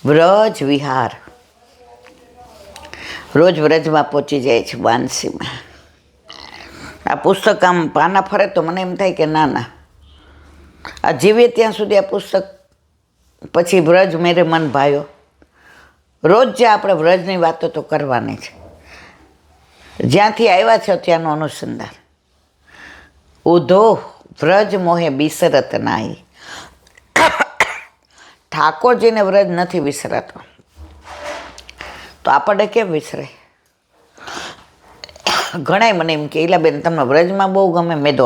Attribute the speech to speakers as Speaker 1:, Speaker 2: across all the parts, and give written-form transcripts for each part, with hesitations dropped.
Speaker 1: વ્રજ વિહાર. રોજ વ્રજમાં પહોંચી જાય છે વાંસીમાં. આ પુસ્તક આમ પાના ફરે તો મને એમ થાય કે ના ના, આ જીવીએ ત્યાં સુધી આ પુસ્તક, પછી વ્રજ મેરે મન ભાયો. રોજ જે આપણે વ્રજની વાતો તો કરવાની છે, જ્યાંથી આવ્યા છે ત્યાંનું અનુસંધાન. ઉધો વ્રજ મોહે બિસરત નાહી. ઠાકોરજીને વ્રજ નથી વિસરાતો તો આપણને કેમ વિસરે? ઘણાય મને એમ કે ઈલાબેન તમને વ્રજમાં બહુ ગમે. મેં તો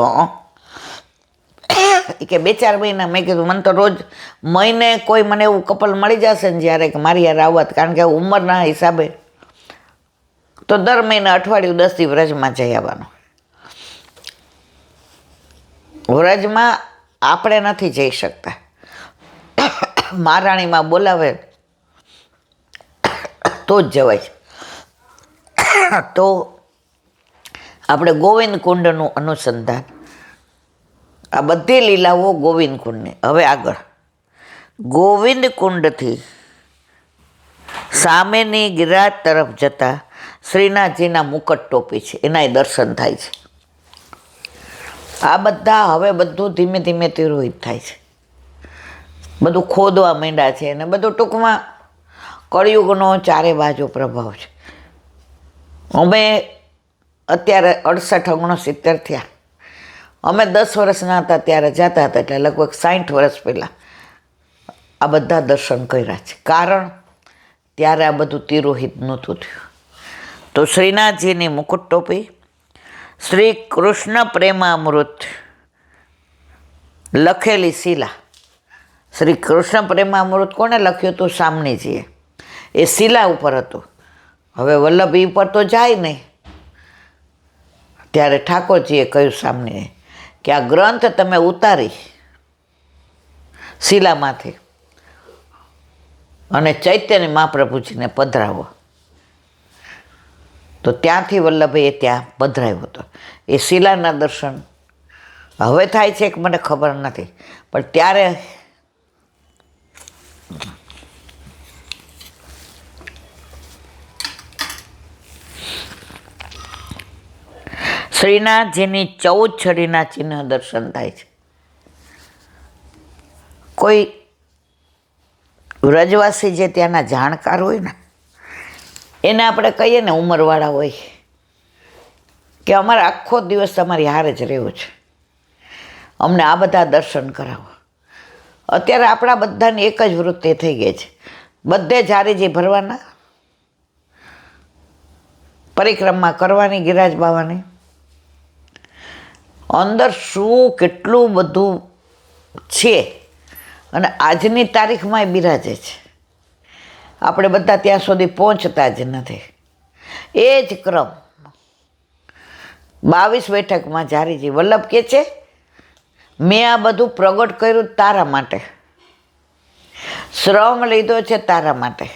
Speaker 1: કે 2-4 મહિના, મેં કીધું મને તો રોજ મહિને કોઈ મને એવું કપલ મળી જશે ને જ્યારે કે મારી યાર આવત, કારણ કે ઉંમરના હિસાબે તો દર મહિને અઠવાડિયું 10 દી વ્રજમાં જઈ આવવાનું. વ્રજમાં આપણે નથી જઈ શકતા, મહારાણીમાં બોલાવે તો જ જવાય. તો આપણે ગોવિંદ કુંડનું અનુસંધાન, આ બધી લીલાઓ ગોવિંદ કુંડની. હવે આગળ ગોવિંદ કુંડથી સામેની ગિરાજ તરફ જતા શ્રીનાથજીના મુકટ ટોપી છે, એનાય દર્શન થાય છે. આ બધા હવે બધું ધીમે ધીમે તિરોહિત થાય છે, બધું ખોદવા માંડ્યા છે અને બધું ટૂંકમાં કળિયુગનો ચારે બાજુ પ્રભાવ છે. અમે અત્યારે 68-69 થયા. અમે 10 વર્ષના હતા ત્યારે જતા હતા, એટલે લગભગ 60 વર્ષ પહેલાં આ બધા દર્શન કર્યા છે. કારણ ત્યારે આ બધું તિરોહિત નહોતું થયું. તો શ્રીનાથજીની મુકુટ ટોપી, શ્રી કૃષ્ણ પ્રેમામૃત લખેલી શિલા. શ્રી કૃષ્ણ પ્રેમામૃત કોણે લખ્યું હતું? સામણીજીએ. એ શિલા ઉપર હતું. હવે વલ્લભી ઉપર તો જાય નહીં, ત્યારે ઠાકોરજીએ કહ્યું સામણીએ કે આ ગ્રંથ તમે ઉતારી શિલામાંથી અને ચૈતન્ય મહાપ્રભુજીને પધરાવો. તો ત્યાંથી વલ્લભીએ ત્યાં પધરાવ્યો હતો. એ શિલાના દર્શન હવે થાય છે કે મને ખબર નથી, પણ ત્યારે શ્રીનાથજીની 14 છડીના ચિહ્ન દર્શન થાય છે. કોઈ વ્રજવાસી જે ત્યાંના જાણકાર હોય ને, એને આપણે કહીએ ને, ઉંમરવાળા હોય, કે અમારે આખો દિવસ તમારી હારે જ રહેવું છે, અમને આ બધા દર્શન કરાવો. અત્યારે આપણા બધાની એક જ વૃત્તિ થઈ ગઈ છે, બધે જારીજી ભરવાના, પરિક્રમા કરવાની, ગિરાજ બાવાની. અંદર શું કેટલું બધું છે અને આજની તારીખમાં બિરાજે છે. આપણે બધા ત્યાં સુધી પહોંચતા જ નથી. એ જ ક્રમ 22 બેઠકમાં જારીજી વલ્લભ કહે છે, મેં આ બધું પ્રગટ કર્યું તારા માટે, શ્રમ લીધો છે તારા માટે,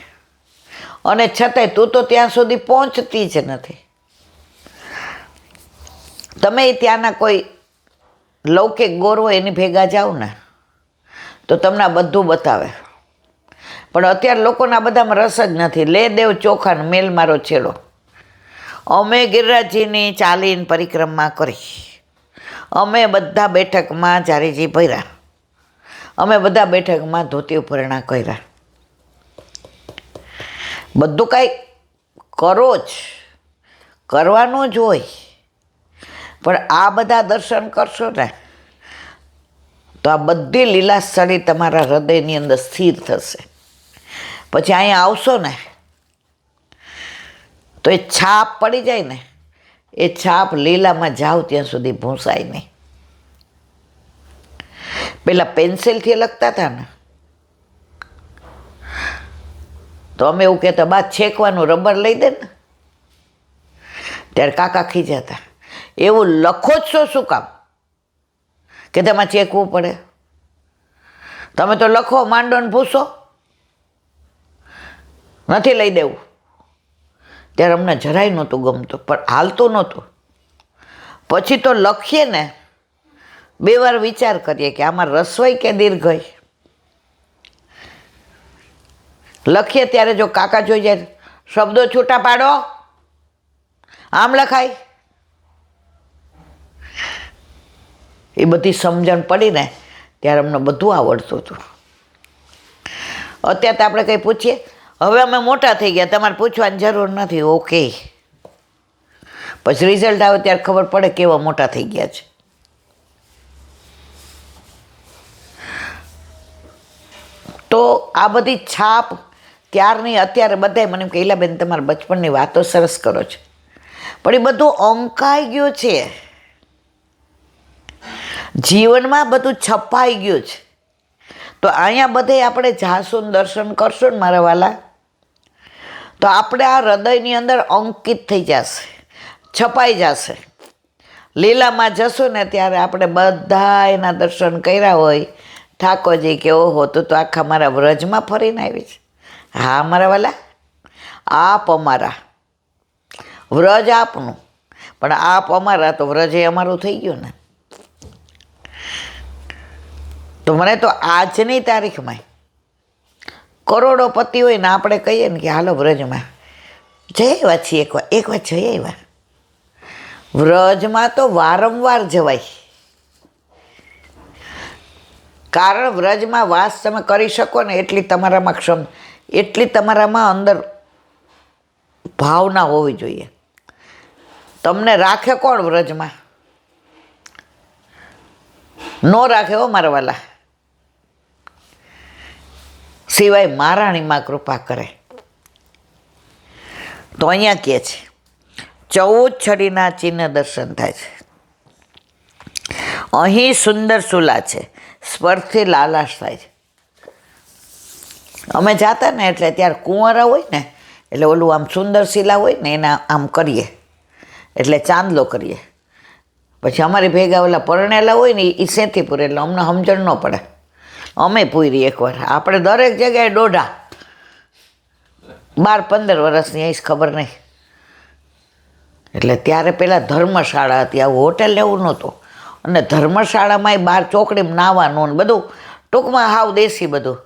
Speaker 1: અને છતાંય તું તો ત્યાં સુધી પહોંચતી જ નથી. તમે ત્યાંના કોઈ લૌકિક ગોરવો એની ભેગા જાઓ ને તો તમને આ બધું બતાવે, પણ અત્યારે લોકોના બધામાં રસ જ નથી. લે દેવ ચોખાને મેલ મારો છેડો. અમે ગિરિરાજજીની ચાલીને પરિક્રમા કરી, અમે બધા બેઠકમાં જારીજી ભર્યા, અમે બધા બેઠકમાં ધોતી ઉપરણા કર્યા. બધું કાંઈ કરો જ, કરવાનું જ હોય, પણ આ બધા દર્શન કરશો ને તો આ બધી લીલાસ્થળી તમારા હૃદયની અંદર સ્થિર થશે. પછી અહીંયા આવશો ને તો એ છાપ પડી જાય ને, એ છાપ લીલામાં જાઓ ત્યાં સુધી ભૂંસાય નહીં. પેલા પેન્સિલથી લખતા હતા ને, તો અમે એવું કહેતા, બા છેકવાનું રબર લઈ દે ને, ત્યારે કાકા ખીજાતા, એવું લખો જ છો શું કામ કે તેમાં ચેકવું પડે? તમે તો લખો માંડો ને ભૂસો, નથી લઈ દેવું. ત્યારે અમને જરાય નહોતું ગમતું, પણ હાલતું નહોતું. પછી તો લખીએ ને 2 વાર વિચાર કરીએ કે આમાં રસવાઈ કે દીર્ઘઈ. લખીએ ત્યારે જો કાકા જોઈ જાય, શબ્દો છૂટા પાડો, આમ લખાય. એ બધી સમજણ પડી ને ત્યારે અમને બધું આવડતું હતું. અત્યારે તો આપણે કંઈ પૂછીએ, હવે અમે મોટા થઈ ગયા, તમારે પૂછવાની જરૂર નથી. ઓકે, પછી રિઝલ્ટ આવે ત્યારે ખબર પડે કેવા મોટા થઈ ગયા છે. તો આ બધી છાપ ત્યારની અત્યારે બધાય મને એમ કે ઈલાબેન તમારા બચપનની વાતો સરસ કરો છો, પણ એ બધું અંકાઈ ગયું છે, જીવનમાં બધું છપાઈ ગયું છે. તો અહીંયા બધે આપણે જાશું દર્શન કરશું ને મારા વાલા, તો આપણે આ હૃદયની અંદર અંકિત થઈ જશે, છપાઈ જશે. લીલામાં જશું ને ત્યારે આપણે બધા એના દર્શન કર્યા હોય, ઠાકોરજી કે ઓહો તું તો આખા મારા વ્રજમાં ફરીને આવી છે. હા મારા વાલા, આપ અમારા, વ્રજ આપનું, પણ આપ અમારા તો વ્રજ એ અમારું થઈ ગયું ને. તો મને તો આજની તારીખમાં કરોડોપતિ હોય ને આપણે કહીએ ને કે હાલો વ્રજમાં જઈ આવ્યા છીએ, એક વાર જઈ આવ્યા. વ્રજમાં તો વારંવાર જવાય, કારણ વ્રજમાં વાસ તમે કરી શકો ને એટલી તમારામાં એટલી તમારામાં અંદર ભાવના હોવી જોઈએ. તમને રાખે કોણ વ્રજમાં? નો રાખે હો મારા વાલા, સિવાય મહારાણીમાં કૃપા કરે. તો અહીંયા કહે છે 14 છડીના ચિહ્ન દર્શન થાય છે. અહીં સુંદર સુલા છે, સ્પર્શથી લાલાશ થાય છે. અમે જાતા ને એટલે ત્યારે કુંવારા હોય ને એટલે ઓલું આમ સુંદર શિલા હોય ને એના આમ કરીએ એટલે ચાંદલો કરીએ. પછી અમારી ભેગા ઓલા પરણેલા હોય ને એ સેથી પૂરે એટલે અમને સમજણ ન પડે, અમે પૂરી એકવાર. આપણે દરેક જગ્યાએ દોઢા 12-15 વર્ષની આવીશ ખબર નહીં. એટલે ત્યારે પહેલાં ધર્મશાળા હતી, આવું હોટેલ એવું નહોતું. અને ધર્મશાળામાં બહાર ચોકડીમાં નાવાનું ને બધું ટૂંકમાં હાવ દેશી બધું.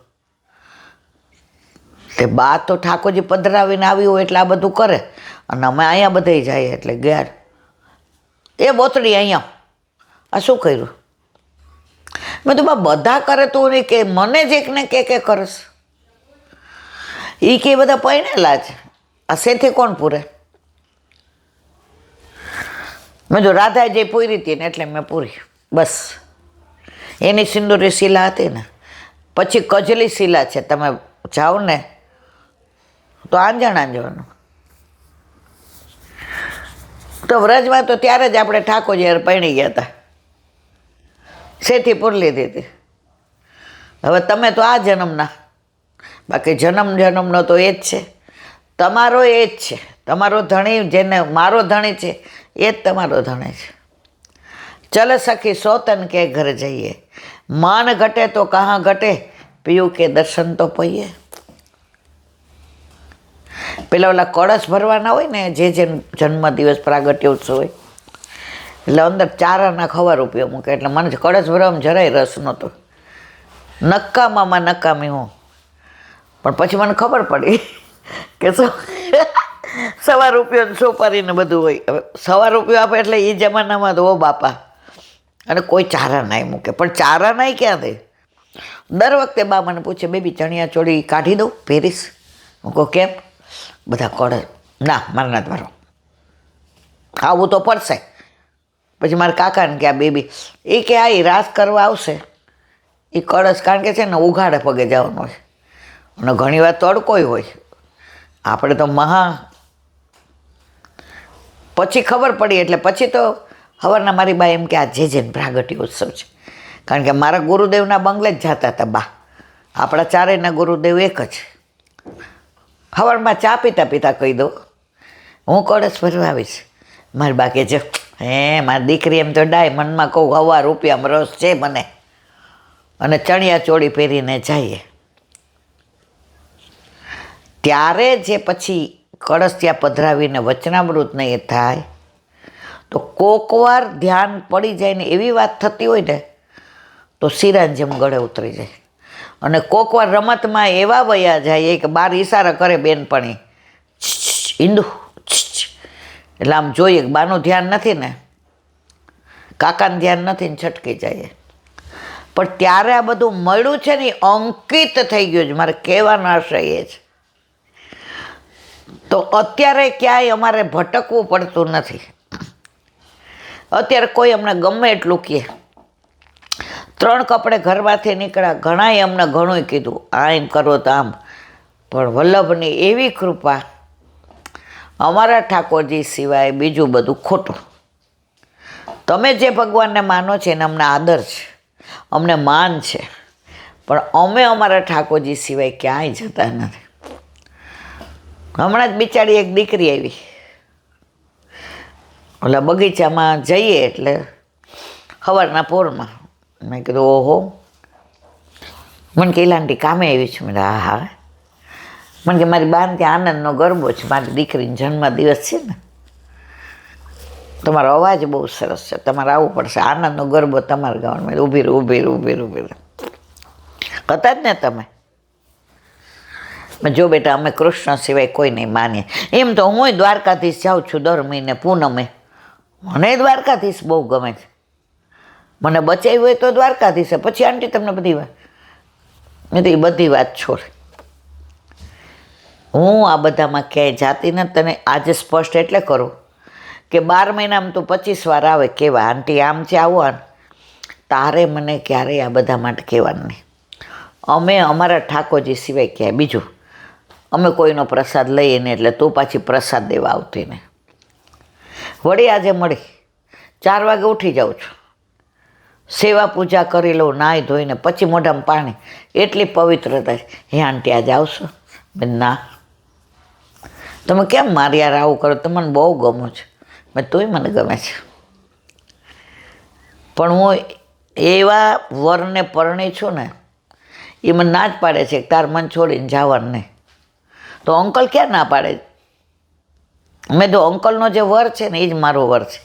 Speaker 1: તે બા તો ઠાકોરજી પધરાવીને આવી હોય એટલે આ બધું કરે, અને અમે અહીંયા બધે જઈએ એટલે ગયા એ બોતડી અહીંયા આ શું કર્યું? મેં તો બધા કરે તો નહીં કે મને જ એકને કે કરસ. એ કે બધા પૈણેલા છે, આ સેથી કોણ પૂરે? મેં તો રાધા જે પૂરી હતી ને એટલે મેં પૂરી બસ. એની સિંદૂરી શિલા હતી ને, પછી કજલી શિલા છે, તમે જાઓ ને તો આંજણા જવાનું. તો વ્રજમાં તો ત્યારે જ આપણે ઠાકોરજી પૈણી ગયા હતા, સેથી પૂર લીધી હતી. હવે તમે તો આ જન્મના, બાકી જન્મનો તો એ જ છે, તમારો એ જ છે. તમારો ધણી જેને મારો ધણી છે એ જ તમારો ધણી છે. ચલ સખી સોતન કે ઘર જઈએ, માન ઘટે તો કहाँ ઘટે, પીયું કે દર્શન તો પહીએ. પેલા ઓલા કળશ ભરવાના હોય ને, જે જન્મદિવસ પ્રાગટ્ય ઉત્સવ હોય એટલે અંદર ચારાના ખવા રૂપિયા મૂકે. એટલે મને કળશ ભરવામાં જરાય રસ નહોતો, નક્કામાં નકામી હું. પણ પછી મને ખબર પડી કે ₹1 સોપારીને બધું હોય. હવે ₹1 આપે એટલે એ જમાનામાં તો ઓ બાપા, અને કોઈ ચારા નાય મૂકે. પણ ચારા નાય ક્યાં દે? દર વખતે બા મને પૂછે બેબી ચણિયા ચોળી કાઢી દઉં પહેરીશ? હું કહું કેમ? બધા કળશ ના મારે ના ભરો, આવું તો પડશે. પછી મારા કાકાને કે આ બેબી એ કે આ રાસ કરવા આવશે એ કળશ, કારણ કે છે ને ઉઘાડે પગે જવાનું હોય અને ઘણી વાર તડકોય હોય. આપણે તો પછી ખબર પડી એટલે પછી તો સવારના મારી બા એમ કે આ જે પ્રાગટ્ય ઉત્સવ છે, કારણ કે મારા ગુરુદેવના બંગલે જ જતા હતા બા. આપણા ચારેયના ગુરુદેવ એક જ. સવારમાં ચા પીતા કહી દો હું કળશ ભરવા આવીશ. મારી બા કે છે મારી દીકરી એમ તો ડાય, મનમાં કહું ₹1 રસ છે મને, અને ચણિયા ચોળી પહેરીને જઈએ. ત્યારે જે પછી કળશ ત્યાં પધરાવીને વચનામૃત ને એ થાય તો કોકવાર ધ્યાન પડી જાય ને એવી વાત થતી હોય ને તો શિરાની જેમ ગળે ઉતરી જાય. અને કોક વાર રમતમાં એવા વયા જાય કે બાર ઈશારા કરે બેનપણી, ઈંદુ, એટલે આમ જોઈએ કે બાનું ધ્યાન નથી ને, કાકાનું ધ્યાન નથી ને છટકી જાય. પણ ત્યારે આ બધું મળ્યું છે ને અંકિત થઈ ગયું છે. મારે કહેવાનો આશય એ છે. તો અત્યારે ક્યાંય અમારે ભટકવું પડતું નથી. અત્યારે કોઈ અમને ગમે એટલું કહે, 3 કપડે ઘરમાંથી નીકળ્યા, ઘણાએ અમને ઘણું કીધું, આ એમ કરો તો આમ, પણ વલ્લભની એવી કૃપા, અમારા ઠાકોરજી સિવાય બીજું બધું ખોટું. તમે જે ભગવાનને માનો છો એને અમને આદર છે, અમને માન છે, પણ અમે અમારા ઠાકોરજી સિવાય ક્યાંય જતા નથી. હમણાં જ બિચારી એક દીકરી આવી, ઓલા બગીચામાં જઈએ એટલે સવારના પોરમાં, મેં કીધું ઓહો, મને કે લાંટી કામે આવી છું. મેં હા હા. મને કે મારી બાન ત્યાં આનંદનો ગરબો છે, મારી દીકરીનો જન્મદિવસ છે ને, તમારો અવાજ બહુ સરસ છે, તમારે આવવું પડશે, આનંદનો ગરબો તમારે ગાવાનો. મેં ઊભી રહું હતા જ ને તમે. જો બેટા અમે કૃષ્ણ સિવાય કોઈ નહીં માનીએ. એમ તો હું દ્વારકાધીશ જાઉં છું દર મહિને પૂનમે, મને દ્વારકાધીશ બહુ ગમે છે, મને બચાવ્યું હોય તો દ્વારકાધીશ. પછી આંટી તમને બધી વાત, મેં તો એ બધી વાત છોડ, હું આ બધામાં ક્યાંય જાતી નથી. તને આજે સ્પષ્ટ એટલે કરું કે 12 મહિનામાં તો 25 વાર આવે કેવા, આંટી આમ છે આવું, તારે મને ક્યારેય આ બધા માટે કહેવાનું નહીં. અમે અમારા ઠાકોરજી સિવાય ક્યાંય બીજું, અમે કોઈનો પ્રસાદ લઈએ ને એટલે તું પાછી પ્રસાદ દેવા આવતી ને. વળી આજે મળી 4 વાગે ઉઠી જાઉં છું, સેવા પૂજા કરી લઉં, નાહી ધોઈને પછી મોઢામાં પાણી, એટલી પવિત્રતા છે. હે આંટી આજે આવશો? મેં ના. તમે કેમ મારી યાર આવું કરો? તમને બહુ ગમો છે. મેં તોય મને ગમે છે, પણ હું એવા વરને પરણી છું ને, એ મને ના જ પાડે છે તાર મન છોડીને જવાનું નહીં. તો અંકલ ક્યાં ના પાડે? મેં તો અંકલનો જે વર છે ને એ જ મારો વર છે.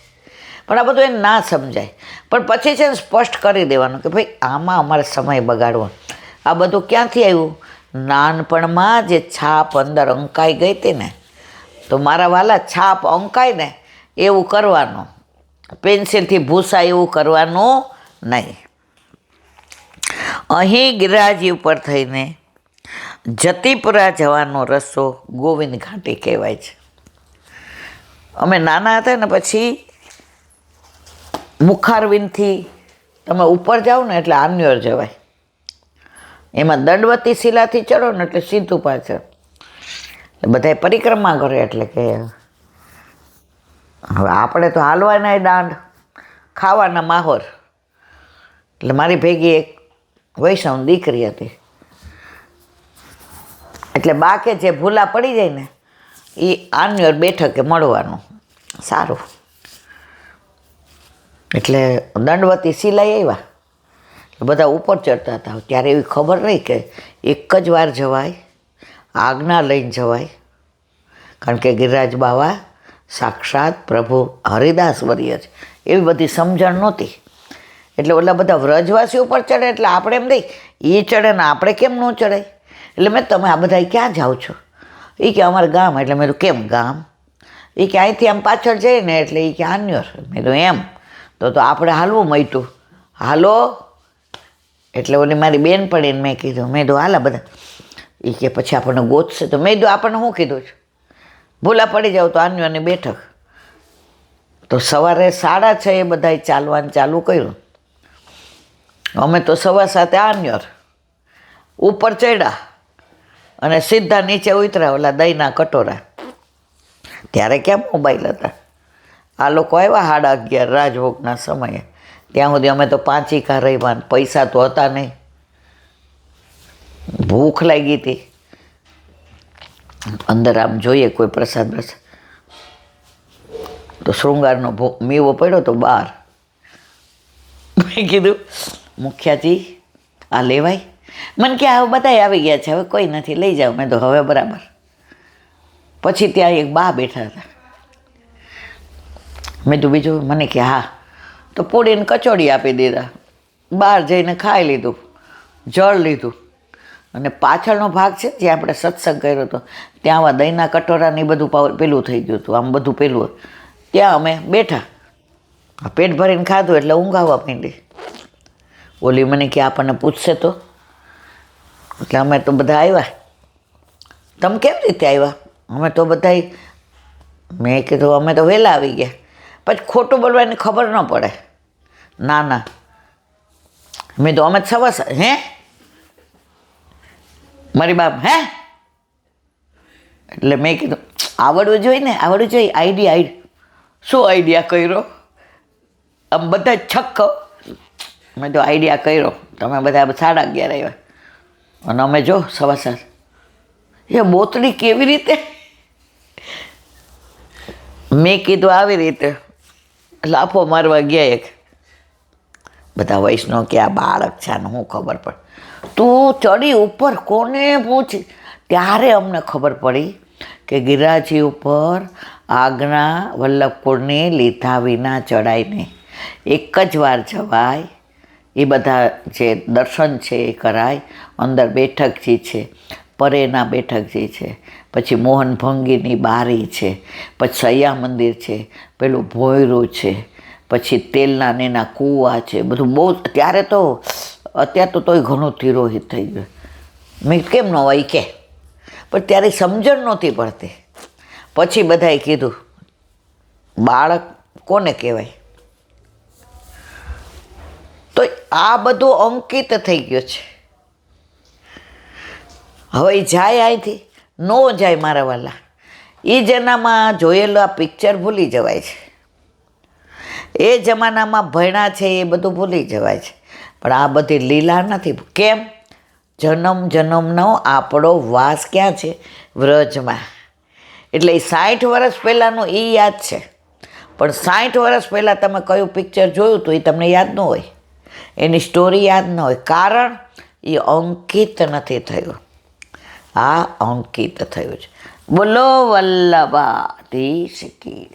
Speaker 1: પણ આ બધું એને ના સમજાય. પણ પછી છે ને સ્પષ્ટ કરી દેવાનું કે ભાઈ આમાં અમારે સમય બગાડવો. આ બધું ક્યાંથી આવ્યું? નાનપણમાં જે છાપ અંદર અંકાઈ ગઈ હતી ને, તો મારા વાલા છાપ અંકાય ને એવું કરવાનું, પેન્સિલથી ભૂસાય એવું કરવાનું નહીં. અહીં ગિરિરાજી ઉપર થઈને જતીપુરા જવાનો રસ્તો ગોવિંદ ઘાટી કહેવાય છે. અમે નાના હતા ને પછી મુખારવિંદથી તમે ઉપર જાઓ ને એટલે આન્યોર જવાય, એમાં દંડવતી શિલાથી ચડો ને એટલે સીધું પાછળ બધાય પરિક્રમા કરે. એટલે કે હવે આપણે તો હાલવાના દાંડ, ખાવાના માહોર. એટલે મારી ભેગી એક વૈષ્ણવ દીકરી હતી, એટલે બા કે જે ભૂલા પડી જાય ને એ આન્યોર બેઠકે મળવાનું સારું. એટલે દંડવતી શિલાઈ આવ્યા, બધા ઉપર ચડતા હતા. ત્યારે એવી ખબર નહીં કે એક જ વાર જવાય, આજ્ઞા લઈને જવાય, કારણ કે ગિરિરાજ બાવા સાક્ષાત પ્રભુ હરિદાસ વર્ય છે, એવી બધી સમજણ નહોતી. એટલે ઓલા બધા વ્રજવાસી ઉપર ચડે એટલે આપણે એમ નહીં એ ચડે ને આપણે કેમ ન ચડાય. એટલે મેં તમે આ બધા ક્યાં જાઓ છો? એ કે અમારે ગામ. એટલે મેં તો કેમ ગામ? એ કે અહીંથી આમ પાછળ જઈએ ને એટલે એ કે આન્યોર. મેં તો એમ તો આપણે હાલવું મળતું, હાલો. એટલે ઓલી મારી બેન પડીને મેં કીધું, મેં તો હાલા બધા. એ કે પછી આપણને ગોતશે. તો મેં તો આપણને શું કીધું છે, ભૂલા પડી જાવ તો આન્યોરની બેઠક. તો સવારે 6:30 બધાય ચાલવાનું ચાલુ કર્યું. અમે તો 7:15 આન્યોર ઉપર ચડ્યા અને સીધા નીચે ઉતર્યા ઓલા દહીંના કટોરા. ત્યારે ક્યાં મોબાઈલ હતા? આ લોકો આવ્યા 11:30 રાજભોગના સમયે. ત્યાં સુધી અમે તો 5 રહ્યા, પૈસા તો હતા નહીં, ભૂખ લાગી હતી. અંદર આમ જોઈએ કોઈ પ્રસાદ પ્રસાદ, તો શૃંગારનો મેવો પડ્યો તો બહાર. મેં કીધું મુખિયાજી આ લેવાય? મને કે હવે બધાય આવી ગયા છે, હવે કોઈ નથી, લઈ જાઓ. મેં તો હવે બરાબર. પછી ત્યાં એક બા બેઠા હતા. મેં તો બીજું, મને કે હા. તો પૂડીને કચોડી આપી દીધા. બહાર જઈને ખાઈ લીધું, જળ લીધું. અને પાછળનો ભાગ છે જ્યાં આપણે સત્સંગ કર્યો હતો ત્યાં આવા દહીંના કટોરા ને બધું પેલું થઈ ગયું હતું, આમ બધું પેલું. ત્યાં અમે બેઠા, પેટ ભરીને ખાધું એટલે ઊંઘ આવવા માંડી. ઓલી મને કે આપણને પૂછશે તો, એટલે અમે તો બધા આવ્યા. તમે કેમ રીતે આવ્યા? અમે તો બધા, મેં કીધું અમે તો વહેલા આવી ગયા. પછી ખોટું બોલવાની ખબર ન પડે. ના ના, મેં તો અમે સવાસ હે મારી બાપ હે, એટલે મેં કીધું આવડવું જોઈએ ને, આવડવું જોઈએ. આઈડિયા શું આઈડિયા કર્યો? આમ બધા છક્કો. મેં તો આઈડિયા કર્યો. તમે બધા 11:30 આવ્યા અને અમે જો 7:15. એ બોતડી કેવી રીતે? મેં કીધું આવી રીતે લાફો મારવા ગયા. એક બધા વૈષ્ણવ કે આ બાળક છે ને હું ખબર પડે. તું ચડી ઉપર કોને પૂછી? ત્યારે અમને ખબર પડી કે ગિરિરાજી ઉપર આજ્ઞા વલ્લભકુળની લીધા વિના ચડાય નહીં. એક જ વાર જવાય. એ બધા જે દર્શન છે એ કરાય. અંદર બેઠકજી છે, પરેના બેઠકજી છે, પછી મોહન ભંગીની બારી છે, પછી સૈયા મંદિર છે, પેલું ભોયરું છે, પછી તેલના ને એના કૂવા છે, બધું બહુ. અત્યારે તો તોય ઘણું તિરોહિત થઈ ગયું. મેં કેમ ન હોય કે, પણ ત્યારે સમજણ નહોતી પડતી. પછી બધાએ કીધું બાળક કોને કહેવાય? તો આ બધું અંકિત થઈ ગયું છે. હવે એ જાય અહીંથી ન જાય મારા વાલા. એ જમાનામાં જોયેલું આ પિક્ચર ભૂલી જવાય છે. એ જમાનામાં ભણ્યા છે એ બધું ભૂલી જવાય છે. પણ આ બધી લીલા નથી. કેમ? જન્મ જન્મનો આપણો વાસ ક્યાં છે? વ્રજમાં. એટલે એ 60 વર્ષ પહેલાંનું એ યાદ છે. પણ 60 વર્ષ પહેલાં તમે કયું પિક્ચર જોયું હતું એ તમને યાદ ન હોય. એની સ્ટોરી યાદ ન હોય. કારણ એ અંકિત નથી થયું. આ અંકિત થયું છે. બોલો વલ્લભાધીશ કી.